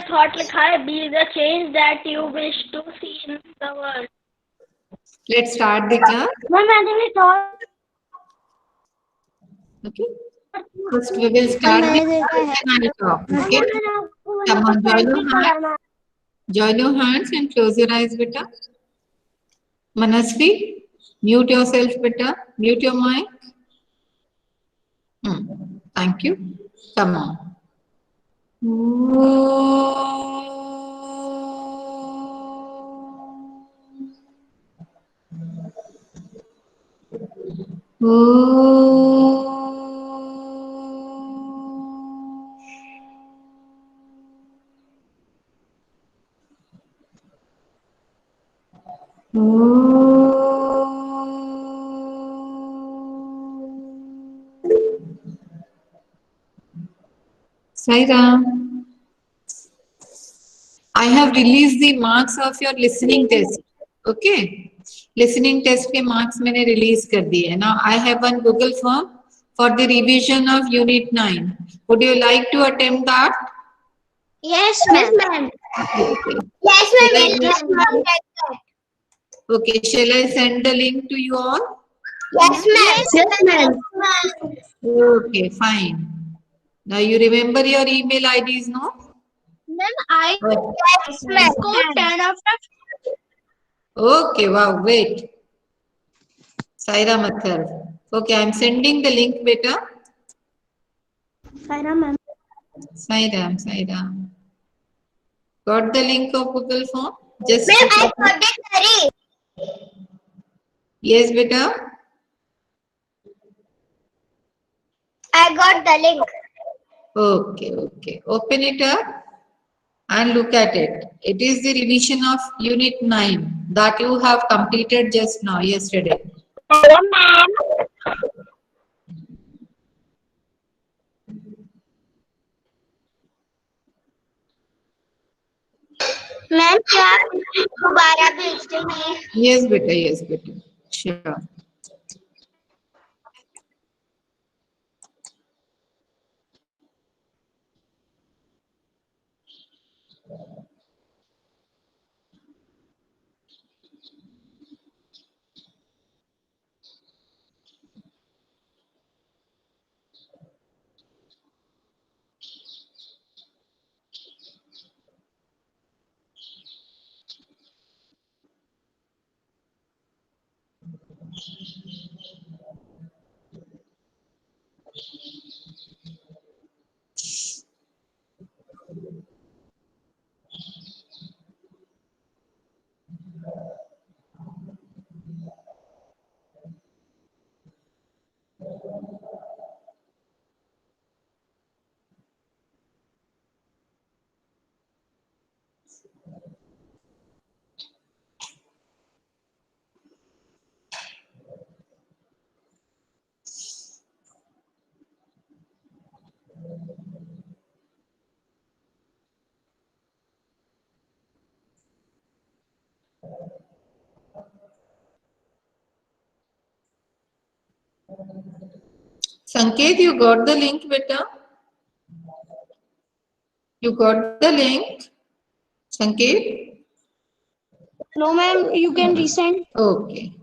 thought लिखा है be the change that you wish to see in the world. Let's start the class. Ma'am मैंने भी thought. Okay. First we will start the class and I will talk. Okay. Come on, join your hands and close your eyes, beta. Manasvi, mute yourself, beta. Mute your mic. Thank you. Come on. Sai Ram. I have released the marks of your listening test. Okay. Listening test के marks मैंने release कर दिए. Now I have one Google form for the revision of Unit 9. Would you like to attempt that? Yes, ma'am. Okay. Yes, ma'am. Yes, ma'am. Okay. Shall I send the link to you all? Yes, ma'am. Yes, ma'am. Okay, fine. Now you remember your email IDs, no? Ma'am, I scored 10 out of. Okay, wow, great. Saira Mathar. Okay, I'm sending the link, beta. Saira, ma'am. Sairam. Got the link of Google form? Just Ma'am, I got it, sorry. Yes, beta. I got the link. Okay. Open it up and look at it. It is the revision of Unit 9 that you have completed just now, yesterday. Hello, ma'am. Ma'am क्या आप दोबारा भेज देंगी? Yes, beta. Sure. Sanket, you got the link, beta? You got the link? Sanket? No, ma'am, you can resend. Okay.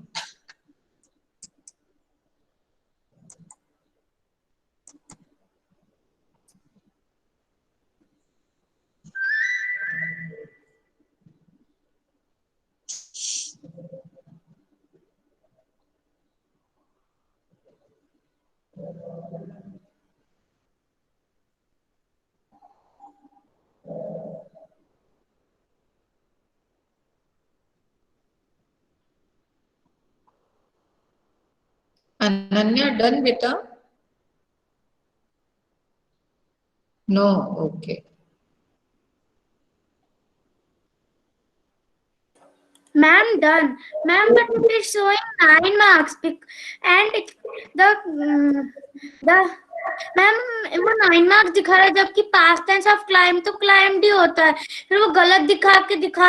Ananya, done, beta? No, okay. Ma'am, done. Ma'am, but it is showing 9 marks. And ma'am वो 9 marks दिखा रहा है जबकि past tense of climb तो climbed ही होता है, फिर वो गलत दिखा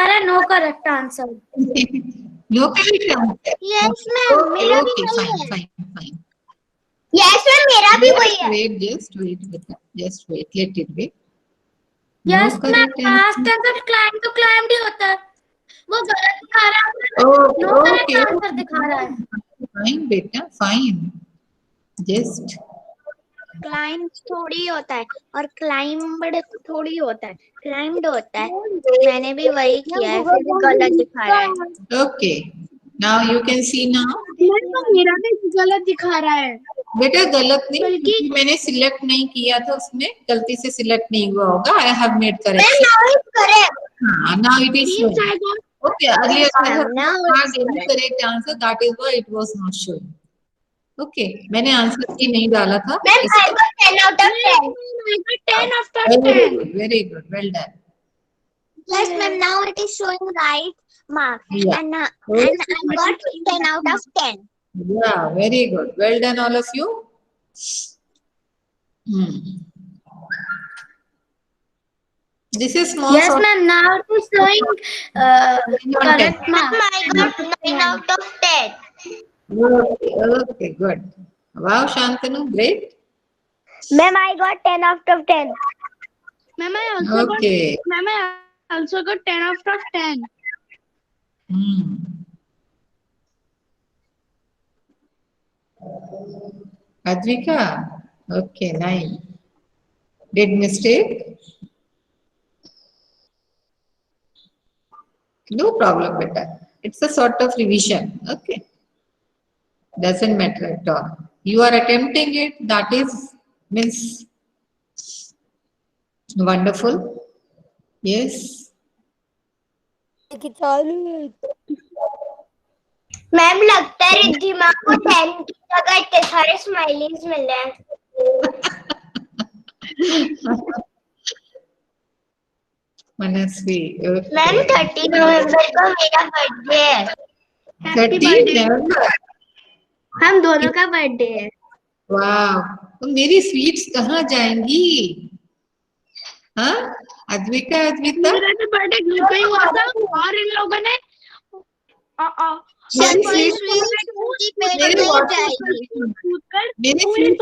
रहा है no correct answer. No correct answer. Yes ma'am, मेरा भी Okay, वही है. fine. यस मैम, मेरा भी वही है. Just wait, beta. Just wait. Let it be. Yes No मैम, correct past answer. Tense of climb तो क्लाइम्ड ही होता है। वो गलत दिखा रहा है, Okay, no correct okay, answer दिखा रहा है। fine, beta, fine. Just climb थोड़ी होता है और क्लाइंब्ड थोड़ी होता है, क्लाइंब्ड होता है। मैंने भी वही किया है, फिर भी गलत दिखा रहा है। okay. Now you can see now. मेरा भी गलत दिखा रहा है। बेटा गलत नहीं, बल्कि क्योंकि मैंने सिलेक्ट नहीं किया था, उसमें गलती से सिलेक्ट नहीं हुआ होगा। I have made correction. हाँ, now it is showing. Okay, earlier I have marked any correct answer. That is why it was not showing. Okay, मैंने आंसर की नहीं डाला था। Ma'am I got 10 out of 10. I got 10 out of 10. Very good, well done. Yes, ma'am. Now it is showing right mark, Yeah. and Okay. I got 10 out of 10. Yeah, very good. Well done, all of you. This is small. Yes ma'am, now it is showing correct mark. I got 9 out of 10. Okay, okay, good. Wow, Shantanu, great. Ma'am, I got 10 out of 10. Ma'am, I Okay. also got 10 out of 10. Advika, okay, 9. Did mistake? No problem, beta. It's a sort of revision. Okay. Doesn't matter at all. You are attempting it. That is means wonderful. Yes. Ma'am लगता है रिद्धिमा को 10 की जगह इतने सारे smileys मिल रहे हैं। Manasvi. Okay. Ma'am 30 नवंबर को मेरा बर्थडे है। 30 नवंबर। हम दोनों का बर्थडे है। वाह, तो मेरी स्वीट्स कहाँ जाएंगी? हाँ, अद्विका, अद्विता। मेरा तो बर्थडे घर पे ही हुआ था और इन लोगों ने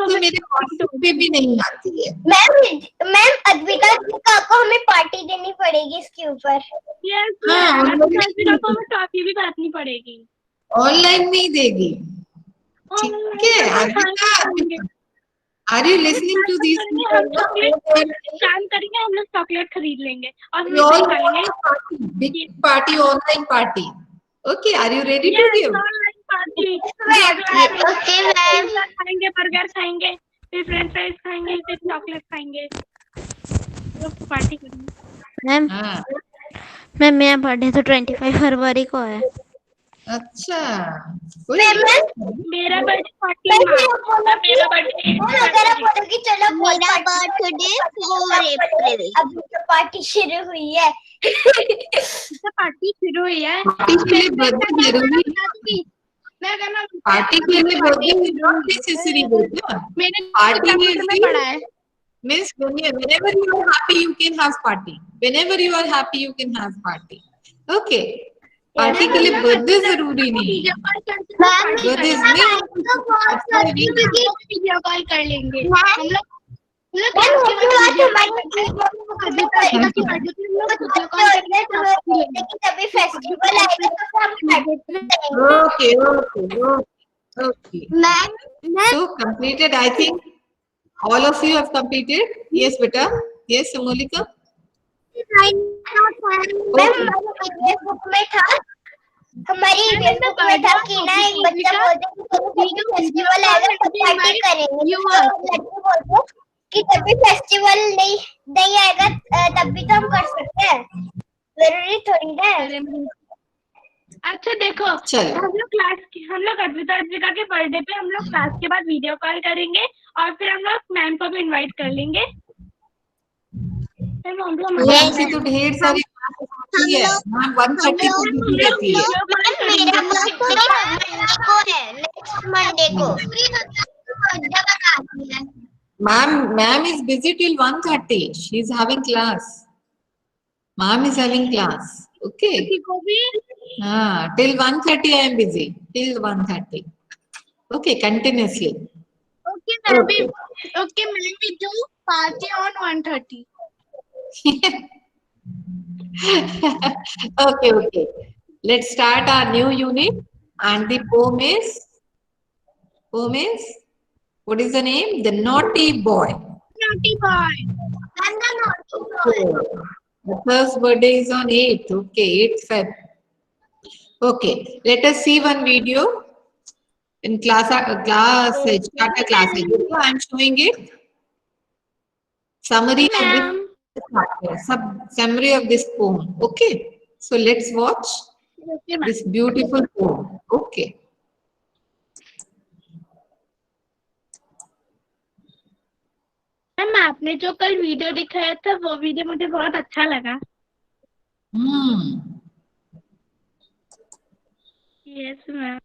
मेरे व्हाट्सएप पे भी नहीं आती है। मैम अद्विता को हमें पार्टी देनी पड़ेगी इसके ऊपर। हाँ, अद्विता को हमें टॉफी भी काटनी पड़ेगी। ऑनलाइन नहीं देगी। ठीक है, Advita, are you listening to this? काम करेंगे, हम लोग चॉकलेट खरीद लेंगे और big party, online party. Okay, are you ready to give? Okay ma'am. खाएंगे, बर्गर खाएंगे, फिर फ्रेंच फ्राइज खाएंगे, फिर चॉकलेट खाएंगे, लोग पार्टी करेंगे। मैम मैम मेरा बर्थडे तो 25 फरवरी को है। अच्छा, मेरा बर्थडे 40 मार्च, मेरा बर्थडे चलो मेरा बर्थडे 4 अप्रैल। अब तो पार्टी शुरू हुई है। पार्टी शुरू हुई है। पार्टी के लिए बर्थडे जरूरी, पार्टी के लिए बर्थडे नॉट नेसेसरी बेटा। मेरे पार्टी में पड़ा है। means whenever you are happy you can have party, whenever you are happy you can have party. Okay, party के लिए बर्थडे जरूरी नहीं है। बर्थडे वीडियो कॉल कर लेंगे हम लोग। तभी फेस्टिवल आएगा तो okay, okay. So completed, I think all of you have completed. Yes beta, yes Samolika. Book में था, हमारी बुक में था कि ना एक बच्चा बोलते कि फेस्टिवल आएगा तो पार्टी करेंगे। लड़की बोलते कि जब भी फेस्टिवल नहीं आएगा तब भी तो हम कर सकते हैं, जरूरी थोड़ी ना है। अच्छा देखो, हम लोग अद्विता के बर्थडे पे हम लोग क्लास के बाद वीडियो कॉल करेंगे और फिर हम लोग मैम को भी इनवाइट कर लेंगे। ऐसी तो ढेर सारी होती है, 1:30 को बिजी रहती है। मंडे को Ma'am is busy till 1:30. She is having class. Ma'am is having class. Okay. Till 1:30 I am busy. Till 1:30. Okay, continuously. Okay, ma'am. Okay, ma'am. We do party on 1:30. Okay. Let's start our new unit. And the poem is, what is the name? The Naughty Boy. Naughty boy. I'm the naughty boy. The first birthday is on 8th. Okay, 8th Feb. Okay, let us see one video in start a class. I'm showing it. Summary of Ma'am. this chapter, summary of this poem. Okay, so let's watch Okay, ma'am. this beautiful poem. Okay. Ma'am आपने जो कल video दिखाया था वो video मुझे बहुत अच्छा लगा. Yes, ma'am.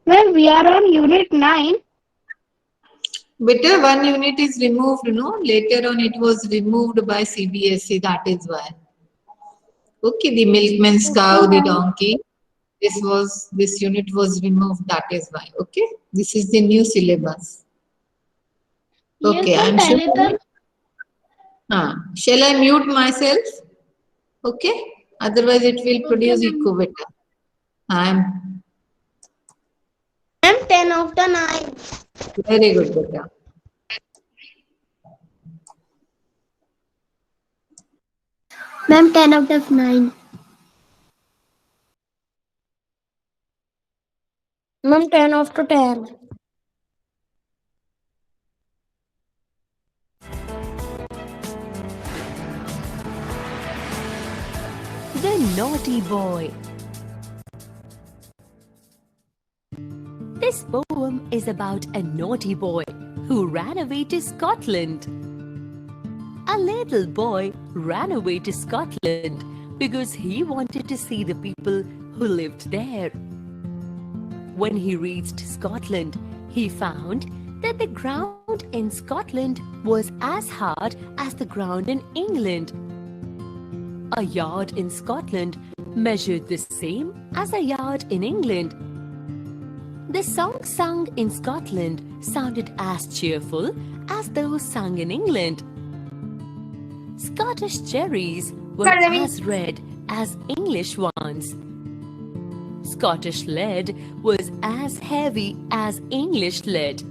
Well, we are on unit 9. Better one unit is removed, no? Later on it was removed by CBSE, that is why. Okay, the milkman's cow, the donkey. This unit was removed, that is why. Okay, this is the new syllabus. Okay, Yes, I'm sure. Shall I mute myself? Okay, otherwise it will produce echo better. I'm 10 of the 9. very good, beta. Ma'am, 10 out of 9. Ma'am, 10 after 10. The Naughty Boy. This poem is about a naughty boy who ran away to Scotland. A little boy ran away to Scotland because he wanted to see the people who lived there. When he reached Scotland, he found that the ground in Scotland was as hard as the ground in England. A yard in Scotland measured the same as a yard in England. The songs sung in Scotland sounded as cheerful as those sung in England. Scottish cherries were as red as English ones. Scottish lead was as heavy as English lead.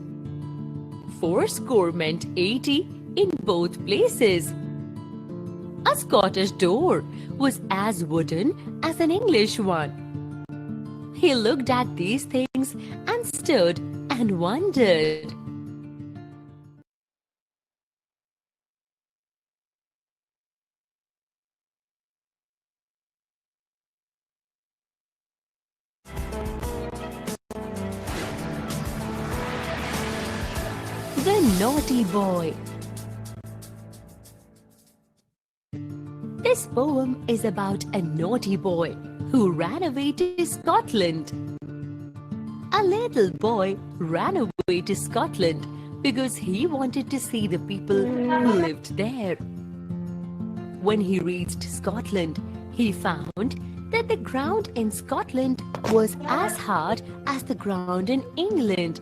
80 meant 80 in both places. A Scottish door was as wooden as an English one. He looked at these things and stood and wondered. The Naughty Boy. This poem is about a naughty boy who ran away to Scotland. A little boy ran away to Scotland because he wanted to see the people who lived there. When he reached Scotland, he found that the ground in Scotland was as hard as the ground in England.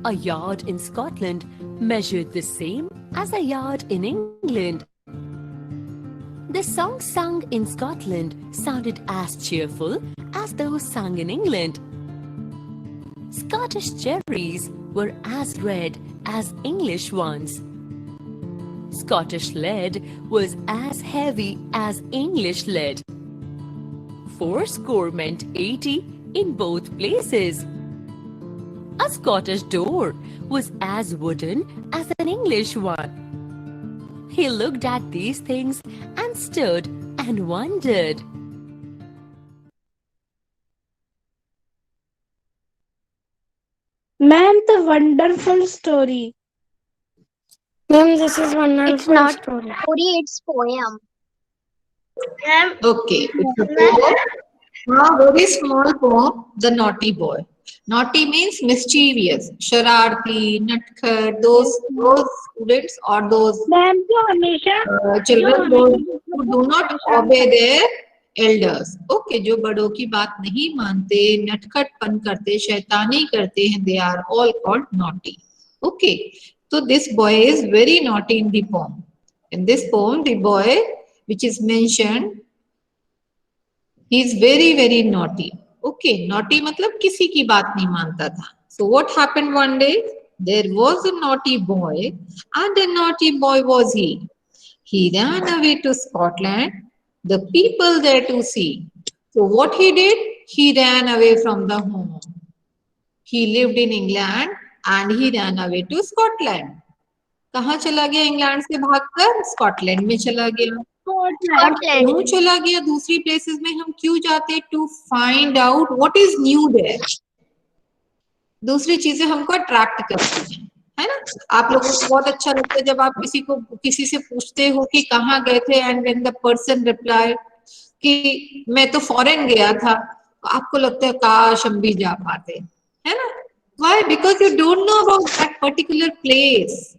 A yard in Scotland measured the same as a yard in England. The songs sung in Scotland sounded as cheerful as those sung in England. Scottish cherries were as red as English ones. Scottish lead was as heavy as English lead. 80 meant 80 in both places. A Scottish door was as wooden as an English one. He looked at these things and stood and wondered. Ma'am, the wonderful story. Ma'am, this is wonderful. It's not story, it's poem. Ma'am, Okay, it's a poem. A very small poem, The Naughty Boy. Naughty means mischievous, shararti, natkar, those students or those ma'am जो हमेशा children who do not obey their elders. Okay, जो बड़ों की बात नहीं मानते, नटखटपन करते, शैतानी करते हैं, they are all called naughty. Okay, so this boy is very naughty in the poem. In this poem, the boy which is mentioned, he is very, very naughty. Okay, naughty मतलब किसी की बात नहीं मानता था. So what happened one day? There was a naughty boy, and a naughty boy was he. He ran away to Scotland, the people there to see. So what he did? He ran away from the home. He lived in England and he ran away to Scotland. कहाँ चला गया? England से भागकर Scotland में चला गया. क्यों चला गया दूसरी प्लेसेस में? हम क्यों जाते? To find out what is new there. दूसरी चीजें हमको अट्रैक्ट करती हैं, है ना. आप लोगों को बहुत अच्छा लगता है जब आप किसी से पूछते हो कि कहाँ गए थे, and when the person reply कि मैं तो फॉरेन गया था, तो आपको लगता है काश हम भी जा पाते, है ना. Why? Because you don't know about that particular place.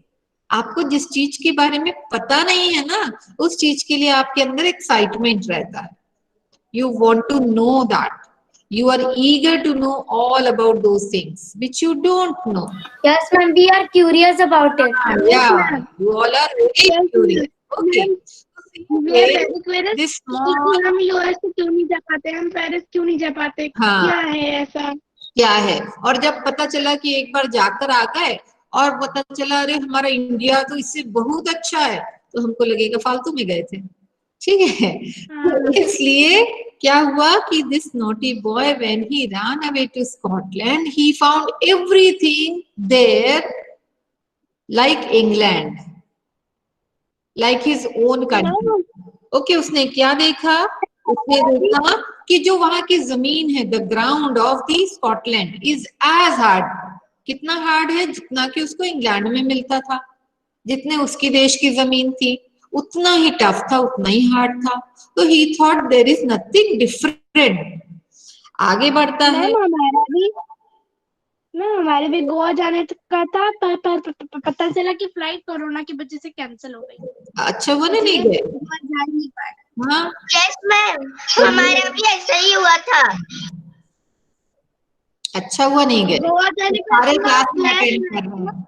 आपको जिस चीज के बारे में पता नहीं है ना, उस चीज के लिए आपके अंदर एक्साइटमेंट रहता है. You want to know that. You are eager to know all about those things which you don't know. Yes, ma'am, we are curious about it. Yeah, you all are very curious. Okay. This small. हम US क्यों नहीं जा पाते, हम Paris क्यों नहीं जा पाते, क्या है ऐसा, क्या है. और जब पता चला कि एक बार जाकर आ गए और पता चला अरे हमारा इंडिया तो इससे बहुत अच्छा है, तो हमको लगेगा फालतू में गए थे. ठीक है. तो इसलिए क्या हुआ कि this naughty boy when he run away to Scotland, he found everything there like England, like his own country. Okay, उसने क्या देखा? उसने देखा कि जो वहां की जमीन है, the ground of the Scotland is as hard. कितना हार्ड है? जितना कि उसको इंग्लैंड में मिलता था. जितने उसकी देश की जमीन थी उतना ही टफ था, उतना ही हार्ड था. तो he thought there is nothing different. आगे बढ़ता है. हमारे भी गोवा जाने का था, पर पता चला कि फ्लाइट कोरोना की वजह से कैंसिल हो गई. अच्छा, वो नहीं गए? जा नहीं पाए. हाँ, यस मैम, हमारा भी ऐसा ही हुआ था. अच्छा हुआ नहीं गए. गोवा जाने का सारे क्लास में अटेंड कर रहे हैं.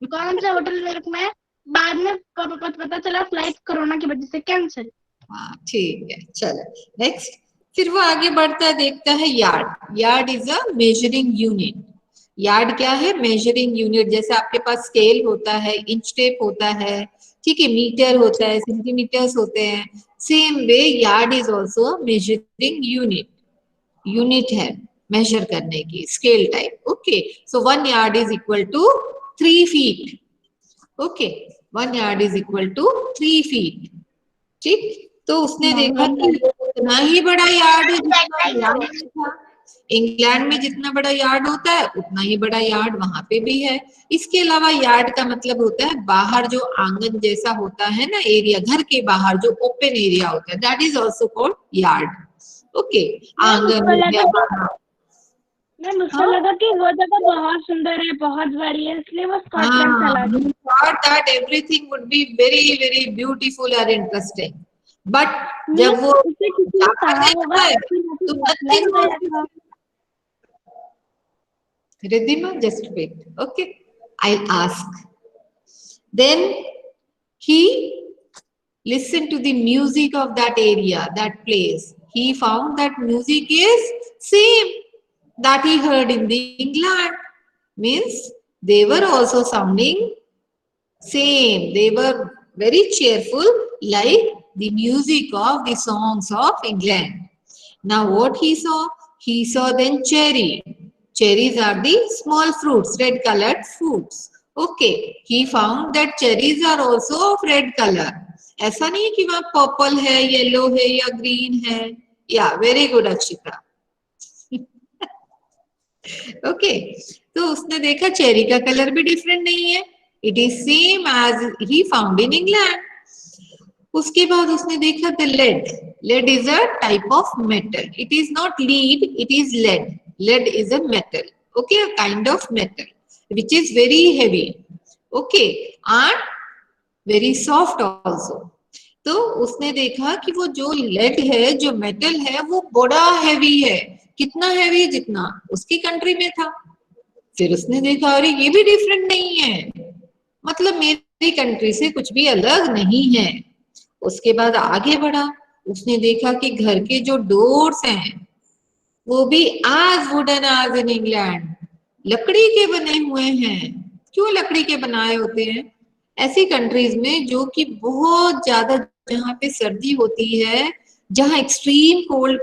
कौन सा होटल में बाद में पता चला फ्लाइट कोरोना की वजह से कैंसिल. हाँ, ठीक है. चलो नेक्स्ट. फिर वो आगे बढ़ता है, देखता है yard. Yard is a measuring unit. Yard क्या है? Measuring unit. जैसे आपके पास स्केल होता है, इंच टेप होता है, ठीक है, मीटर होता है, सेंटीमीटर्स होते हैं. Same way yard is also measuring unit. Unit है मेजर करने की, scale type. Okay, so 1 yard is equal to 3 feet. Okay, 1 yard is equal to 3 feet. ठीक. तो उसने देखा कि इतना ही बड़ा यार्ड है. इंग्लैंड में जितना बड़ा यार्ड होता है उतना ही बड़ा यार्ड वहां पे भी है. इसके अलावा यार्ड का मतलब होता है बाहर जो आंगन जैसा होता है ना, एरिया, घर के बाहर जो ओपन एरिया होता है, that is also called yard. Okay, आंगन. मुझको लगा कि वो जगह बहुत सुंदर है, बहुत बड़ी है, इसलिए वो स्कॉटलैंड चला गया. Thought that everything would be very, very beautiful or interesting. But जब वो जाकर देखता है तो nothing was. Riddhima, just wait. Okay, I'll ask. Then he listen to the music of that area, that place. He found that music is same that he heard in the England. Means they were also sounding same. They were very cheerful like the music of the songs of England. Now what he saw? He saw then cherry. Cherries are the small fruits, red colored fruits. Okay, he found that cherries are also of red color. ऐसा नहीं है कि वहाँ purple है, yellow है या green है. या वेरी गुड अक्षिता. ओके, तो उसने देखा चेरी का कलर भी डिफरेंट नहीं है. It is same as he found in England. उसके बाद उसने देखा the lead. Lead is a type of metal. It is not lead, it is lead. Lead is a metal. Okay, a kind of metal which is very heavy. Okay, and very soft also. तो उसने देखा कि वो जो lead है, जो metal है, वो बड़ा हैवी है. कितना हैवी? जितना उसकी कंट्री में था. फिर उसने देखा अरे ये भी डिफरेंट नहीं है, मतलब मेरी कंट्री से कुछ भी अलग नहीं है. उसके बाद आगे बढ़ा. उसने देखा कि घर के जो डोर्स हैं वो भी आज वुडन आज इन इंग्लैंड, लकड़ी के बने हुए हैं. क्यों लकड़ी के बनाए होते हैं? ऐसी कंट्रीज में जो कि बहुत ज्यादा, जहाँ पे सर्दी होती है, जहाँ एक्सट्रीम कोल्ड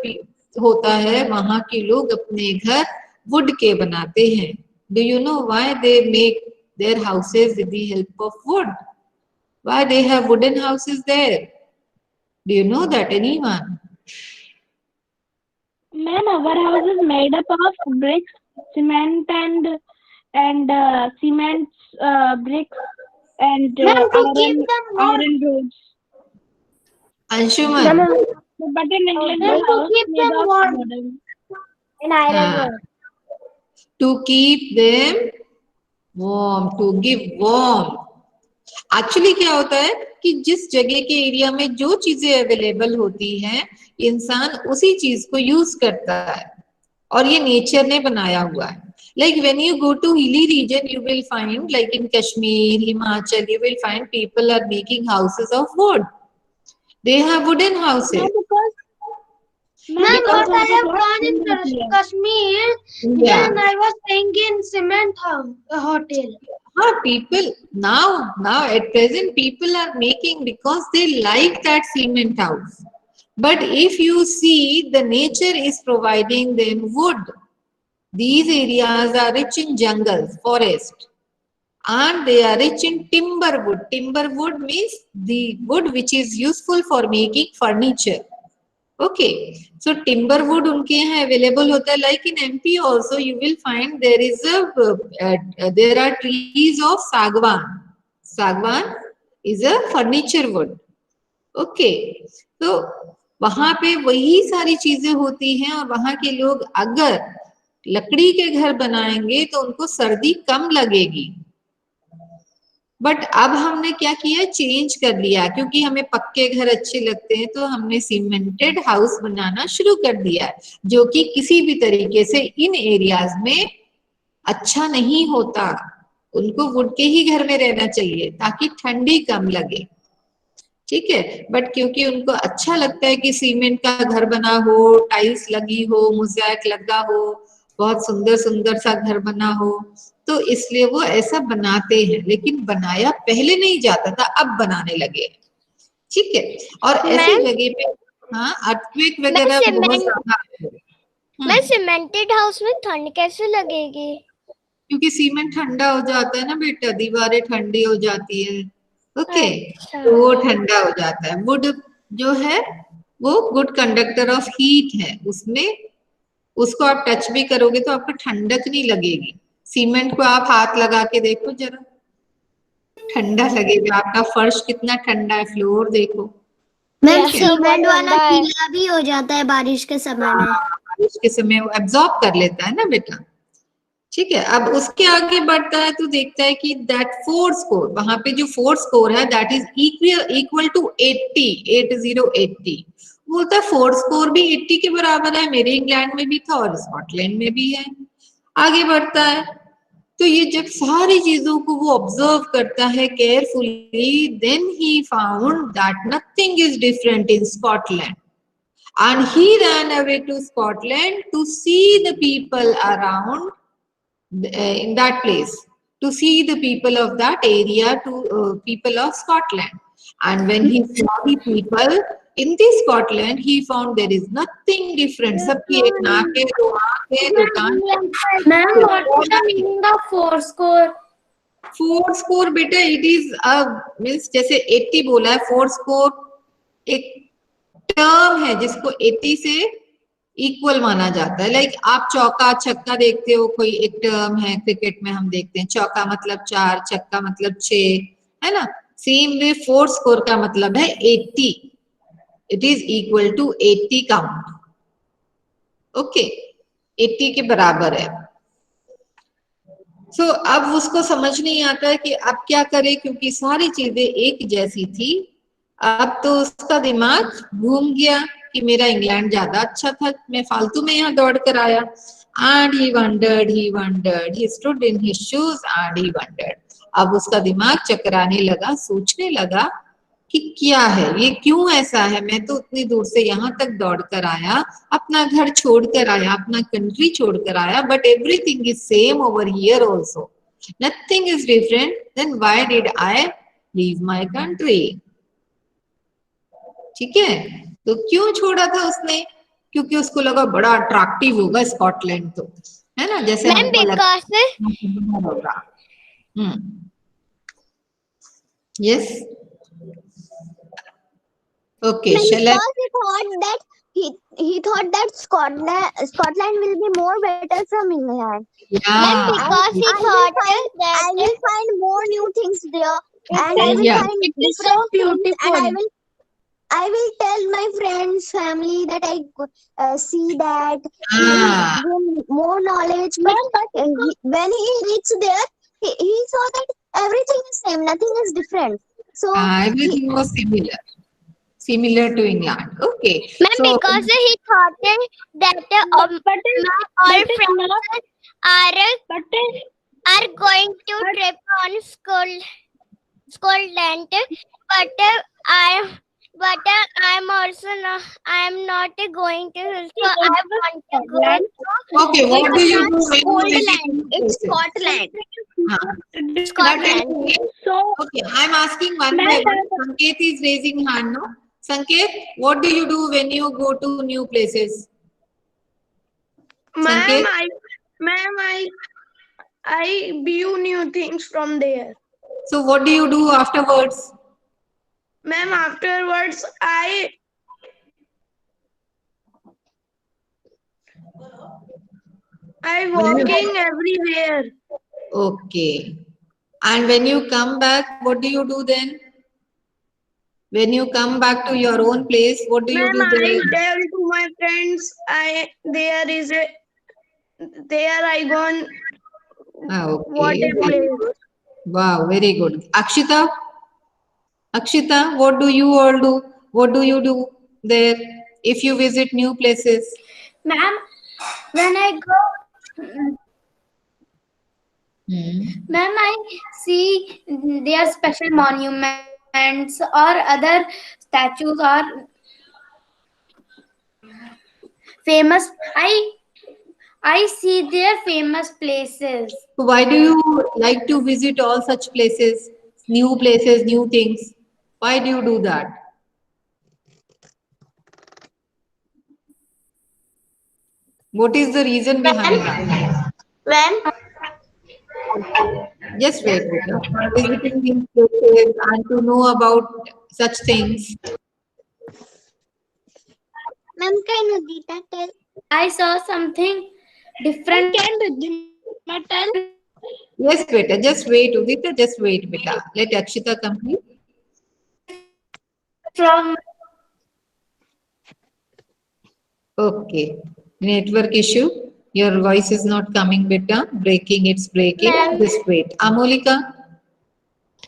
होता है, वहां के लोग अपने घर वुड के बनाते हैं. Do you know why they make their houses with the help of wood? Why they have wooden houses there? Do you know that anyone? Ma'am, our house is made up of bricks, cement and cement bricks and iron rods. Anshuman. But in England, the house is made of wooden. In iron rod. To keep them warm, to give warmth. Actually क्या होता है कि जिस जगह के area में जो चीजें अवेलेबल होती हैं, इंसान उसी चीज को यूज करता है, और ये नेचर ने बनाया हुआ है. Like when you go to hilly region, you will find, like in Kashmir, Himachal, you will find people are making houses of wood. They have wooden houses. Ma'am, what I have gone in Kashmir, and I was staying in cement hotel. People now at present people are making because they like that cement house. But if you see, the nature is providing them wood. These areas are rich in jungles, forest, and they are rich in timber wood. Timber wood means the wood which is useful for making furniture. Okay, so timber wood unke yahan available hota hai. Like in MP also you will find there is there are trees of sagwan. Sagwan is a furniture wood. Okay, so वहां पे वही सारी चीजें होती हैं, और वहां के लोग अगर लकड़ी के घर बनाएंगे तो उनको सर्दी कम लगेगी. बट अब हमने क्या किया, चेंज कर लिया, क्योंकि हमें पक्के घर अच्छे लगते हैं तो हमने सीमेंटेड हाउस बनाना शुरू कर दिया, जो कि किसी भी तरीके से इन एरियाज में अच्छा नहीं होता. उनको वुड के ही घर में रहना चाहिए ताकि ठंडी कम लगे. ठीक है, बट क्योंकि उनको अच्छा लगता है कि सीमेंट का घर बना हो, टाइल्स लगी हो, मोज़ेक लगा हो, बहुत सुंदर सुंदर सा घर बना हो, तो इसलिए वो ऐसा बनाते हैं. लेकिन बनाया पहले नहीं जाता था, अब बनाने लगे. ठीक है, और ऐसी जगह पे हाँ अर्थक्वेक वगैरह बहुत ज्यादा. मैं सीमेंटेड हाउस में ठंड कैसे लगेगी? क्योंकि सीमेंट ठंडा हो जाता है ना बेटा, दीवारें ठंडी हो जाती है. ओके, तो वो ठंडा हो जाता है. वुड जो है वो गुड कंडक्टर ऑफ हीट है, उसमें उसको आप टच भी करोगे तो आपको ठंडक नहीं लगेगी. सीमेंट को आप हाथ लगा के देखो जरा, ठंडा लगेगा. आपका फर्श कितना ठंडा है, फ्लोर देखो. मैम सीमेंट वाला गीला भी हो जाता है बारिश के समय में. बारिश के समय वो एब्जॉर्ब कर लेता है ना बेटा. ठीक है, अब उसके आगे बढ़ता है तो देखता है कि दैट फोर्स कोर, वहां पे जो फोर्स कोर है दैट इज इक्वल टू 80. बोलता है फोर्स कोर भी 80 के बराबर है. मेरे इंग्लैंड में भी था और स्कॉटलैंड में भी है. आगे बढ़ता है तो ये जब सारी चीजों को वो ऑब्जर्व करता है carefully, then he found that nothing is different in Scotland, and he ran away to Scotland to see the people around in that place, to see the people of that area, to people of Scotland. And when he saw the people in the Scotland, he found there is nothing different. सबकी एक नाक है, दो आँख है, दो कान है. Ma'am, what is the meaning of four score? Four score बेटा, इट इज मीन्स जैसे 80 बोला है, फोर स्कोर एक टर्म है जिसको 80 से इक्वल माना जाता है. लाइक आप चौका छक्का देखते हो, कोई एक टर्म है क्रिकेट में, हम देखते हैं चौका मतलब 4, छक्का मतलब 6, है ना. सेम वे फोर स्कोर का मतलब है 80. It is equal to 80 count. Okay, 80 के बराबर है. सो अब उसको समझ नहीं आता है कि अब क्या करे, क्योंकि सारी चीजें एक जैसी थी. अब तो उसका दिमाग घूम गया कि मेरा इंग्लैंड ज्यादा अच्छा था, मैं फालतू में यहाँ दौड़ कर आया. And he wondered, he stood in his shoes and he wondered. अब उसका दिमाग चकराने लगा, सोचने लगा कि क्या है ये, क्यों ऐसा है, मैं तो उतनी दूर से यहाँ तक दौड़ कर आया, अपना घर छोड़ कर आया, अपना कंट्री छोड़ कर आया, but everything is same over here also, nothing is different, then why did I leave my country. ठीक है, तो क्यों छोड़ा था उसने, क्योंकि उसको लगा बड़ा अट्रैक्टिव होगा स्कॉटलैंड, तो है ना, जैसे Ma'am, हमको because लगता होगा. Yes, okay, Shaila. he thought that Scotland will be more better from England. Yeah. Because he thought that I will find more new things there, and I will Yeah. find It is so different things, and beautiful. I will tell my friends, family that I see that he Ah. will gain more knowledge. But when he reached there, he saw that everything is same, nothing is different. So Everything was similar to England. Okay. Ma'am, So, because he thought that But my all is friends not- are going to trip on Scotland, I'm also not, I'm not going to. So I want to go Scotland. to okay, what do you do when you visit Scotland. new It's places? Scotland. That Scotland. is- So Okay, I'm asking one by one. Sanket is raising hand, no? Sanket, what do you do when you go to new places? Sanket? I view new things from there. So what do you do afterwards? Ma'am, afterwards I walking everywhere. Okay. And when you come back, what do you do then? When you come back to your own place, what do you Ma'am, do I there? tell to my friends there I gone what Okay. a place. Wow, very good. Akshita, what do you all do? What do you do there if you visit new places? Ma'am, when I go, ma'am, I see their special monuments or other statues or famous. I see their famous places. So why do you like to visit all such places, new things? Why do you do that? What is the reason behind that? When Just wait. Visiting these places and to know about such things. Ma'am, can Udita tell? I saw something different. Metal. Yes, beta. Just wait, Udita. Just wait, beta. Let Akshita complete. From Okay. Network issue. Your voice is not coming, beta. Breaking. It's breaking. Ma'am. Just wait. Amolika.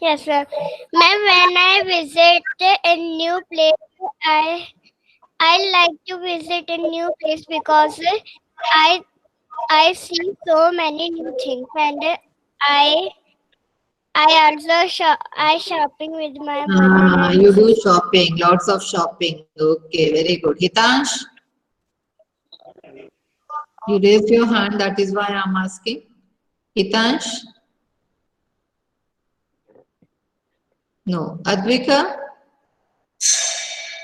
yes, sir. Ma'am, when I visit a new place, I like to visit a new place because I see so many new things, and I also shopping with my mother. You do shopping, lots of shopping. Okay, very good. Hitansh, you raised your hand. That is why I'm asking. Hitansh? No. Advika?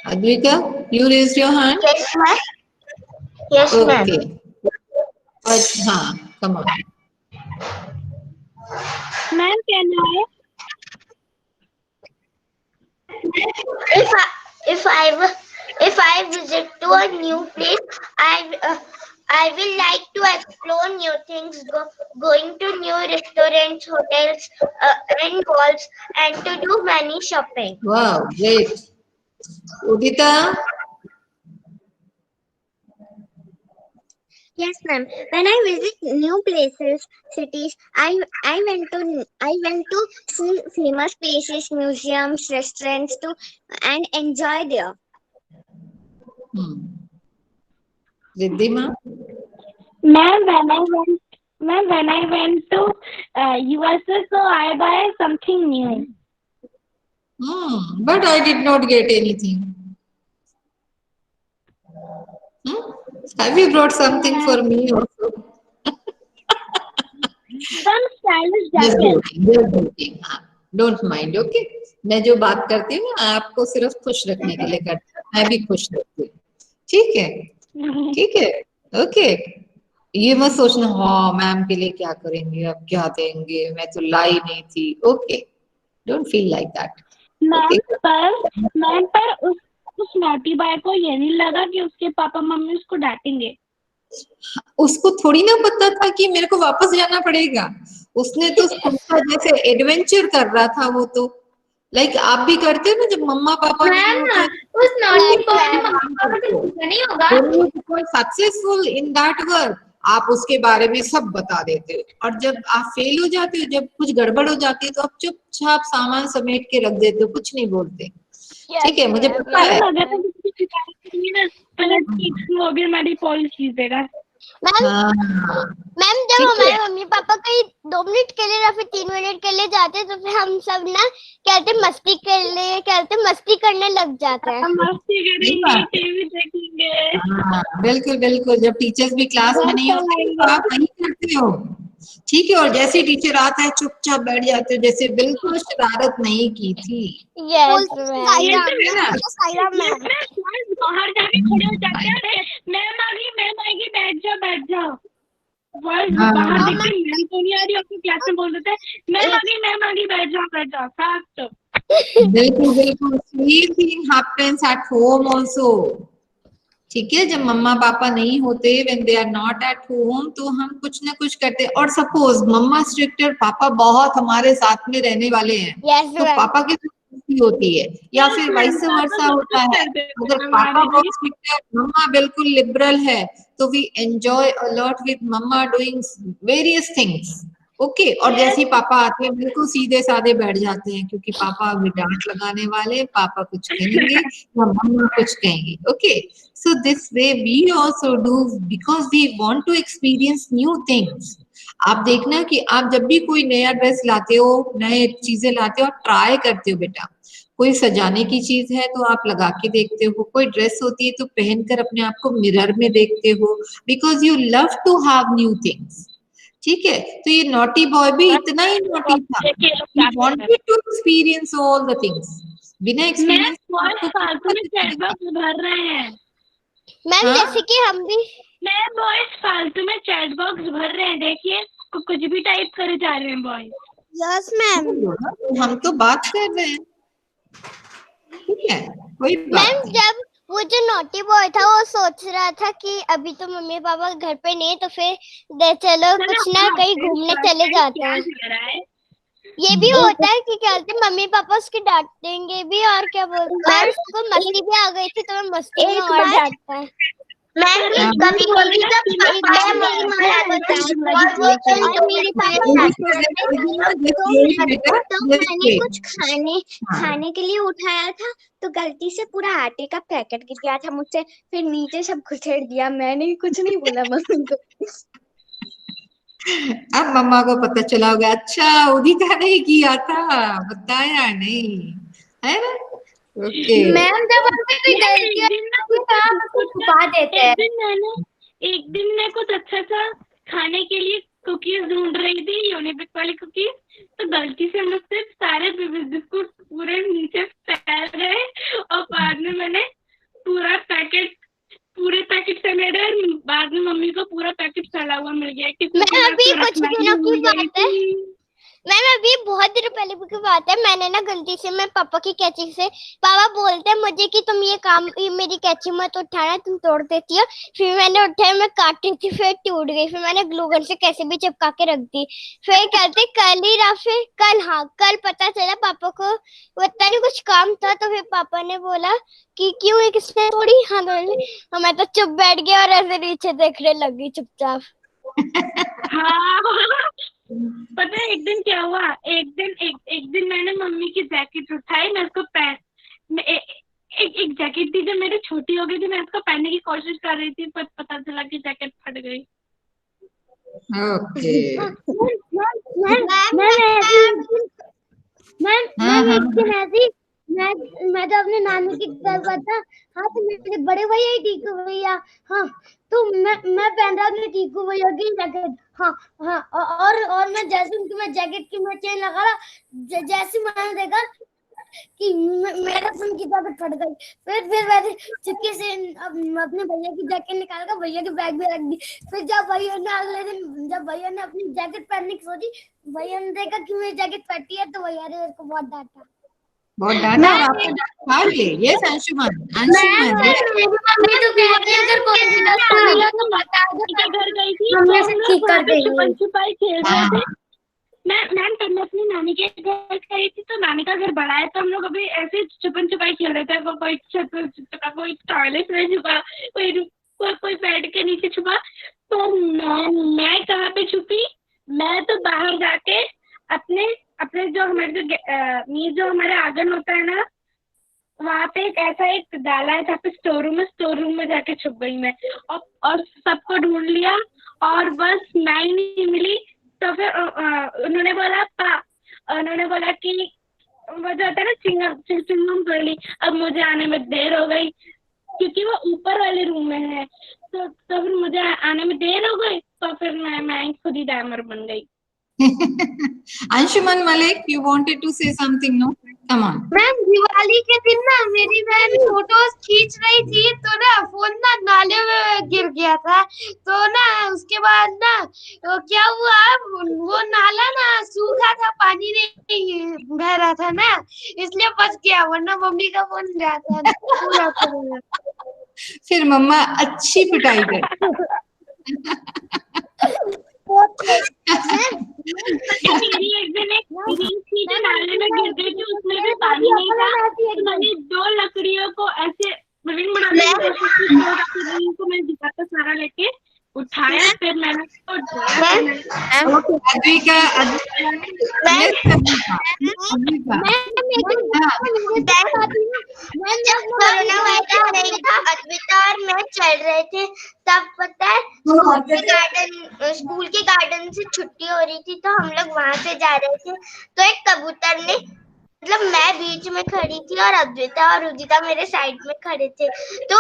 Advika, you raised your hand? Yes, ma'am. Yes, ma'am. Okay. But, come on. Ma'am, can I? If I visit to a new place, I will like to explore new things, going to new restaurants, hotels, and malls, and to do many shopping. Wow, great. Udita? Yes, ma'am. When I visit new places, cities, I went to see famous places, museums, restaurants to and enjoy there. Riddhima? Ma'am, when I went to USA, so I buy something new. But I did not get anything. Have you brought something for me also? Some stylish Just jacket. joking. Don't mind, okay? मैं जो बात करती हूँ ना आपको सिर्फ खुश रखने के लिए करती हूँ, मैं भी खुश रखती हूँ, ठीक है? ठीक है, ओके? ये मत सोचना हाँ मैम के लिए क्या करेंगे, अब क्या देंगे, मैं तो लाई नहीं थी, okay? Don't feel like that. Ma'am पर उस नॉटी बॉय को ये नहीं लगा कि उसके पापा मम्मी उसको डांटेंगे। उसको थोड़ी ना पता था कि मेरे को वापस जाना पड़ेगा। उसने तो सोचा जैसे एडवेंचर कर रहा था वो तो। लाइक आप भी करते हो ना जब मम्मा पापा नहीं होते। उस नॉटी बॉय ने मम्मा को कुछ नहीं होगा। सक्सेसफुल इन दैट वर्क आप उसके बारे में सब बता देते हो और जब आप फेल हो जाते हो, जब कुछ गड़बड़ हो जाती है तो आप चुपचाप सामान समेट के रख देते हो, कुछ नहीं बोलते। ठीक है, मुझे पता है। हमारी पॉलिसी देगा। मैम जब हमारे मम्मी पापा कहीं 2 मिनट के लिए या फिर 3 मिनट के लिए जाते तो फिर हम सब ना कहते मस्ती करने लग जाते हैं। मस्ती करेंगे, टीवी देखेंगे। बिल्कुल बिल्कुल, जब टीचर्स भी क्लास में नहीं होते तो आप वही करते हो, ठीक है? और जैसे टीचर आता है चुपचाप बैठ जाते हो, जैसे बिल्कुल शरारत नहीं की थी। यस बाहर जाके खड़े हो जाते हैं, मैम आएगी, बैठ जाओ। बाहर देखते मैम तो नहीं आ रही, आपकी क्लास में बोल देते हैं मैम आ गई, बैठ जाओ फास्ट। बिल्कुल बिल्कुल, same thing happens at home also. ठीक है, जब मम्मा पापा नहीं होते, when they are not at home, तो हम कुछ ना कुछ करते। और सपोज मम्मा स्ट्रिक्ट और पापा बहुत हमारे साथ में रहने वाले हैं, तो पापा की होती है या फिर वाइस वर्सा होता है। अगर पापा बहुत स्ट्रिक्ट है, मम्मा बिल्कुल लिबरल है, तो we enjoy a lot with मम्मा डूइंग वेरियस थिंग्स, ओके? और जैसे ही पापा आते हैं बिल्कुल सीधे साधे बैठ जाते हैं, क्योंकि पापा अभी डांट लगाने वाले, पापा कुछ कहेंगे या मम्मा कुछ कहेंगे, okay? So this way we also do because we want to experience new things. आप देखना कि आप जब भी कोई नया ड्रेस लाते हो, नए चीजें लाते हो, ट्राई करते हो बेटा। कोई सजाने की चीज है तो आप लगा के देखते हो, कोई ड्रेस होती है तो पहनकर अपने आप को मिरर में देखते हो, because you love to have new things. ठीक है, तो ये नॉटी बॉय भी इतना ही नॉटी था, he wanted to experience all the things. बिना एक्सपीरियंस भर रहे हैं मैम, जैसे कि हम भी मैम बॉयज फालतू में चैट बॉक्स भर रहे हैं, देखिए कुछ भी टाइप करे जा रहे हैं बॉयज। यस मैम, हम तो बात कर रहे हैं, ठीक है, कोई बात मैम। जब वो जो नॉटी बॉय था वो सोच रहा था कि अभी तो मम्मी पापा घर पे नहीं, तो फिर चलो कुछ ना कहीं घूमने चले जाते हैं। ये भी होता है कि क्या बोलते मम्मी पापा उसके डांटेंगे भी, और क्या बोलते हैं उसको मस्ती भी आ गई थी तो मैं मस्ती में और डांटता है। कभी मैंने कुछ खाने के लिए उठाया था तो गलती से पूरा आटे का पैकेट गिर गया था मुझसे, फिर नीचे सब घुसेड़ दिया। मैंने कुछ नहीं बोला मम्मी को। अब मम्मा को पता चला होगा, अच्छा उदिता ने किया था, बताया नहीं, है ना? ओके। मैम जब हमसे कोई गलती एक दिन ना होती है तो हम उसको छुपा देते हैं। एक दिन मैं कुछ अच्छा सा खाने के लिए कुकीज ढूंढ रही थी, यूनिबिक वाली कुकीज, तो गलती से मुझसे सारे बिस्कुट पूरे नीचे फैल गए और बाद में मैंने पूरे पैकेट से मेरे, बाद में मम्मी को पूरा पैकेट फैला हुआ मिल गया कि मैं अभी कुछ दिनों की बात है, मैम अभी बहुत दिनों पहले की बात है, मैंने ना गलती से मैं पापा की कैंची से, पापा बोलते हैं मुझे कि तुम ये मेरी कैंची मत उठाना, तुम तोड़ देती हो। फिर मैंने उठाया, मैं काट रही थी, फिर टूट गई, फिर मैंने ग्लू गन से कैसे भी चिपका के रख दी। फिर कहते कल ही रहा, फिर कल पता चला पापा को पता नहीं कुछ काम था, तो फिर पापा ने बोला कि क्यों ये किसने तोड़ी। हाँ मैं तो चुप बैठ गया और ऐसे नीचे देखने लगी चुपचाप। हाँ पता है एक दिन क्या हुआ, एक दिन मैंने मम्मी की जैकेट उठाई, मैं उसको एक जैकेट थी जो मेरी छोटी हो गई थी, मैं उसको पहनने की कोशिश कर रही थी, पर पता चला कि जैकेट फट गई। ओके। मैं तो अपने नानी के घर पर था। हाँ तो मेरे बड़े भैया ही टीकू भैया, हाँ तो मैं पहन रहा अपने टीकू भैया की जैकेट। हाँ और मैं जैसे उनकी मैं जैकेट की मैं चेन लगा रहा, जैसे मैंने देखा कि मेरा फोन की जैकेट फट गई। फिर मैंने चुपके से अपने भैया की जैकेट निकाल कर भैया के बैग में रख दी। फिर जब भैया ने अगले दिन अपनी जैकेट पहनने की सोची, भैया ने देखा कि मेरी जैकेट फटी है, तो भैया ने मेरे को बहुत डांटा। बहुत डांटा और आपने खा लिए। यस अंशुमन, मेरी मम्मी तो कहती है अगर कोई भी गलत बोलेगा तो बता दो, के घर गई थी, हम ऐसे ठीक कर देंगे। छुपन छुपाई खेल रहे थे। मैं अपनी नानी के घर गई थी, तो नानी का घर बड़ा है, तो हम लोग अभी ऐसे छुपन छुपाई खेल रहे थे। कोई छत पर छुपा, कोई टॉयलेट में छुपा, कोई बेड के नीचे छुपा। तो मैं कहाँ पे छुपी, मैं तो बाहर जाके अपने जो हमारे आंगन होता है ना, वहाँ पे एक डाला है जहाँ पे स्टोर रूम में जाके छुप गई मैं, और सबको ढूंढ लिया और बस मैं ही नहीं मिली। तो फिर उन्होंने बोला कि वो जो होता है ना चिंगम कर ली। अब मुझे आने में देर हो गई क्योंकि वो ऊपर वाले रूम में है, तो फिर मुझे आने में देर हो गई, तो फिर मैं खुद ही डैमर बन गई। Anshuman Malik, you wanted to say something, no? Come on. Ma'am Diwali के दिन ना मेरी बहन फोटोज खींच रही थी, तो ना फोन ना नाले में गिर गया था। तो ना उसके बाद ना तो क्या हुआ, वो नाला ना सूखा था, पानी नहीं बह रहा था ना, इसलिए बच गया, वरना मम्मी का फोन जाता पूरा पूरा। फिर मम्मा अच्छी पिटाई कर। मेरी एक दिन एक रील थी जो नाले में गिर गई थी, उसमें भी पानी नहीं था, तो मैंने 2 लकड़ियों को ऐसे रिंग बनाने की कोशिश की, 2 लकड़ियों को मैं दिखाता सारा लेके उठाया, फिर मैंने उसको अद्विका अद्विता और मैं चल रहे थे, तब पता है स्कूल के गार्डन से छुट्टी हो रही थी, तो हम लोग वहां से जा रहे थे, तो एक कबूतर ने, मतलब मैं बीच में खड़ी थी और अद्विता और उदिता मेरे साइड में खड़े थे, तो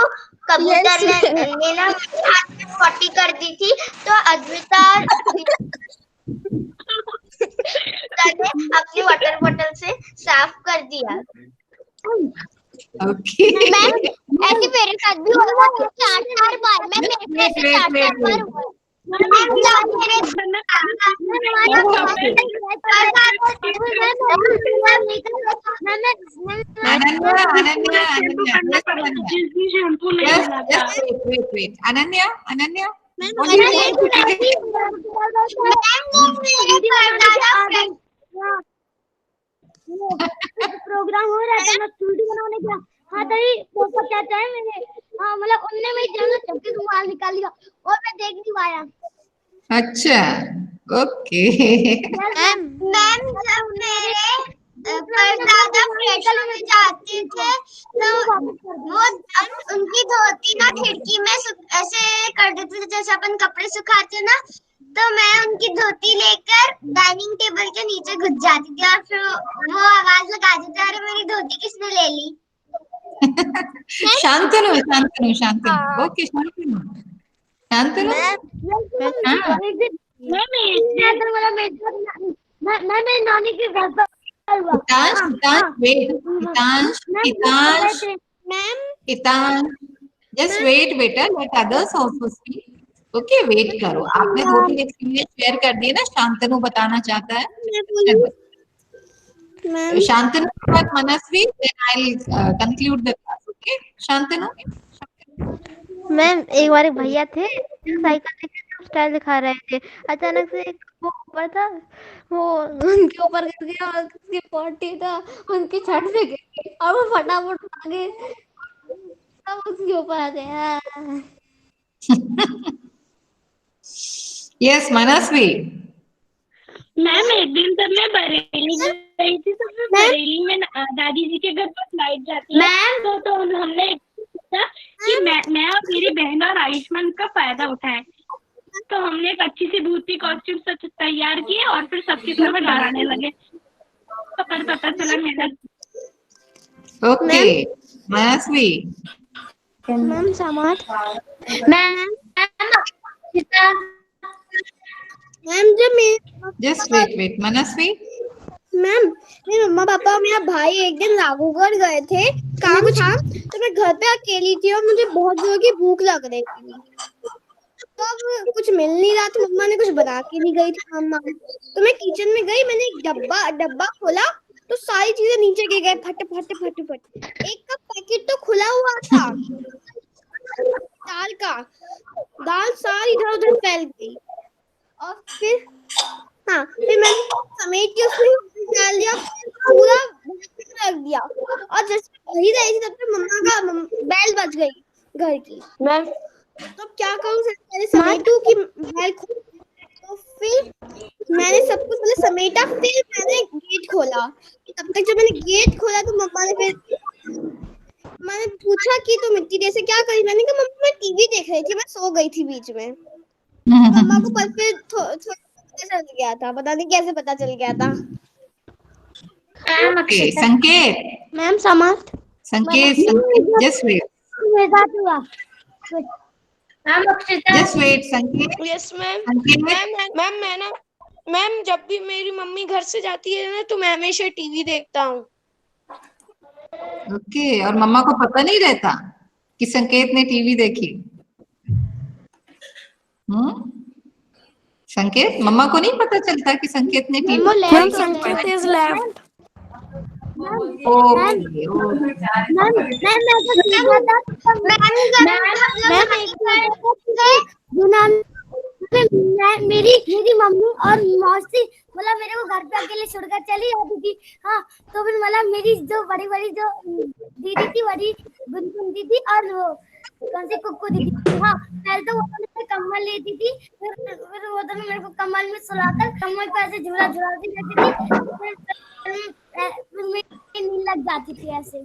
कबूतर ने ना हाथ में पट्टी कर दी थी, तो अद्विता ने अपनी वाटर बोतल से साफ कर दिया। ओके। मैम ऐसे मेरे साथ भी हुआ था 4 बार, मैं मेरे साथ 4 बार हुआ। अनन्या प्रोग्राम हो रहा था, मैं वीडियो बनाने गया, हाँ तभी वो चाचा है मेरे, हाँ मतलब उनने मेरी जगह चक्की रुमाल निकाल लिया और मैं देख नहीं पाया। अच्छा, ओके। मैम जब मेरे परदादा प्रेशर में जाते थे, तो वो उनकी धोती ना खिड़की में ऐसे कर देते थे, जैसे अपन कपड़े सुखाते ना, तो मैं उनकी धोती लेकर डाइनिंग टेबल के नीचे घुस जाती थी और फिर वो आवाज लगाती थी, अरे मेरी धोती किसने ले ली। शांतनु शांतनु शांतनु, ओके शांतनु शांतनु। हाँ मैं मेरी नानी के घर पर Hitansh Hitansh wait, Hitansh Hitansh ma'am Hitansh, just wait बेटा, let others also speak. Okay wait करो, आपने दो तीन एक्सपीरियंस शेयर कर दिए ना, शांतनु बताना चाहता है। मैम शांतनु के बाद Manasvi, then I will conclude the class. Okay Shantanu. Ma'am एक बार एक भैया थे, साइकिल देखे स्टाइल दिखा रहे थे, अचानक से एक वो ऊपर था, वो उनके ऊपर गिर गया और उसकी पॉटी था उनकी छत पे गिर गई और वो फटाफट भागे, सब उसके ऊपर आ गया। यस मनस्वी। मैम एक दिन जब मैं बरेली गई थी, तो फिर बरेली में दादी जी के घर पर लाइट जाती है, तो हमने सोचा कि मैं और मेरी बहन और आयुष्मान का फायदा उठाएं। तो हमने एक अच्छी सी भूत कॉस्ट्यूम तैयार किए और फिर सबकी तरफ डराने लगे, तो फिर पता चला मेरा। ओके मनस्वी। मैम समाज मैम जब मैं जस्ट वेट मनस्वी। मैम मेरे मम्मा पापा और मेरा भाई एक दिन लागूगढ़ गए थे, काम था, तो मैं घर पे अकेली थी और मुझे बहुत जोर की भूख लग रही थी। तो अब कुछ मिल नहीं रहा था, मम्मा ने कुछ बना के नहीं गई थी मम्मा, तो मैं किचन में गई, मैंने एक डब्बा खोला तो सारी चीजें नीचे गिर गए, फट फट फट फट। एक का पैकेट तो खुला हुआ था दाल सारी इधर उधर फैल गई, और फिर फिर मैंने समेट के उसमें डाल दिया, पूरा रख दिया, और जैसे वही रही थी तब तक मम्मा का बेल बज गई घर की। मैम तो क्या करूं, पहले समेटू कि बेल खोल, तो फिर मैंने सब कुछ पहले समेटा, फिर मैंने गेट खोला। तब तक जब मैंने गेट खोला तो मम्मा ने मैंने पूछा कि तो मिट्टी जैसे क्या करी, मैंने कहा मम्मा मैं टीवी देख रही थी, मैं सो गई थी बीच में। मम्मा को पर फिर पता चल गया था, पता नहीं कैसे पता चल गया था। ओके संकेत। मैम समाज संकेत जस्ट वेट, जस्ट वेट संकेत। Yes ma'am. संकेत मैम जब भी मेरी मम्मी घर से जाती है ना, तो मैं हमेशा टीवी देखता हूँ। ओके, और मम्मा को पता नहीं रहता कि संकेत ने टीवी देखी? संकेत, मम्मा को नहीं पता चलता कि संकेत ने टीवी देखी? संकेत इज लेफ्ट। मेरी मम्मी और मौसी मतलब मेरे को घर पे अकेले छोड़कर चली जाती थी। हाँ, तो फिर मतलब मेरी जो बड़ी जो दीदी थी, बड़ी गुनगुन दीदी और वो कौन सी कुक्कू दीदी, हाँ पहले तो वो मेरे कम्बल लेती थी, फिर वो दोनों मेरे को कम्बल में सुलाकर कम्बल पे ऐसे झुलाती रहती थी, फिर मेरी नींद लग जाती थी, ऐसे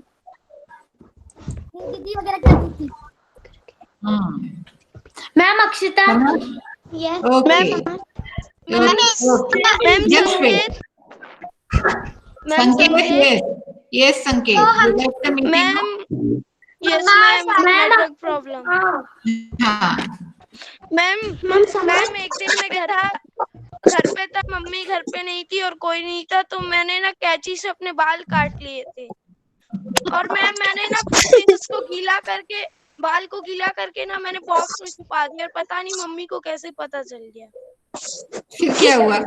दीदी वगैरह करती थी। Ma'am Akshita. Yes okay just wait. संकेत, yes संकेत, you left the meeting. Ma'am yes ma'am, network problem. हाँ मैम एक दिन मैं घर पे था, मम्मी घर पे नहीं थी और कोई नहीं था, तो मैंने ना कैंची से अपने बाल काट लिए थे, और मैंने ना उसको बाल को गीला करके ना मैंने बॉक्स में छुपा दिया, और पता नहीं मम्मी को कैसे पता चल गया। फिर क्या हुआ?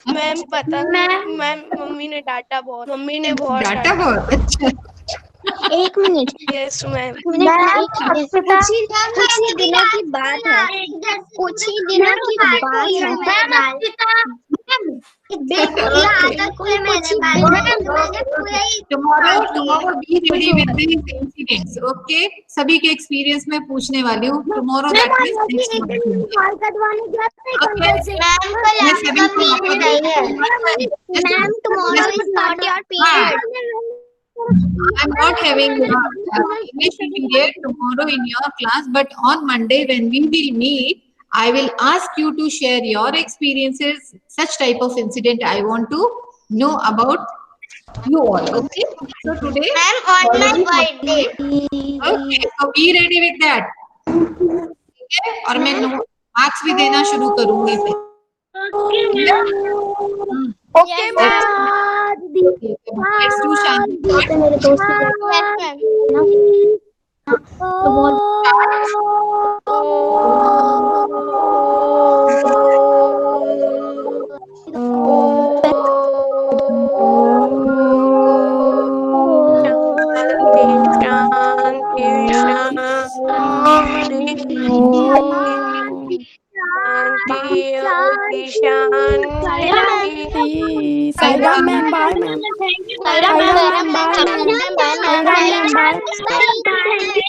मैम पता नहीं, मैम मम्मी ने डांटा बहुत, डाटा बहुत अच्छा। एक मिनट। Yes ma'am. कुछ ही दिनों की बात है, कुछ ही दिनों की बात है। Tomorrow be ready with these incidents, okay? सभी के एक्सपीरियंस में पूछने वाली हूँ tomorrow, that means next month. Ma'am tomorrow is not your period. I'm not having English period tomorrow in your class, but on Monday when we will meet, I will ask you to share your experiences, such type of incident I want to know about you all. Okay. So today, Ma'am, on my birthday. okay. So be ready with that. ठीक है? और मैं marks भी देना शुरू करूंगी फिर. Okay, ma'am. Okay, ma'am. Let's do Shanti. मेरे दोस्त की Yes, ma'am. तो बोल Saira ma'am, bye ma'am. Thank you. Saira ma'am, bye ma'am. Thank you.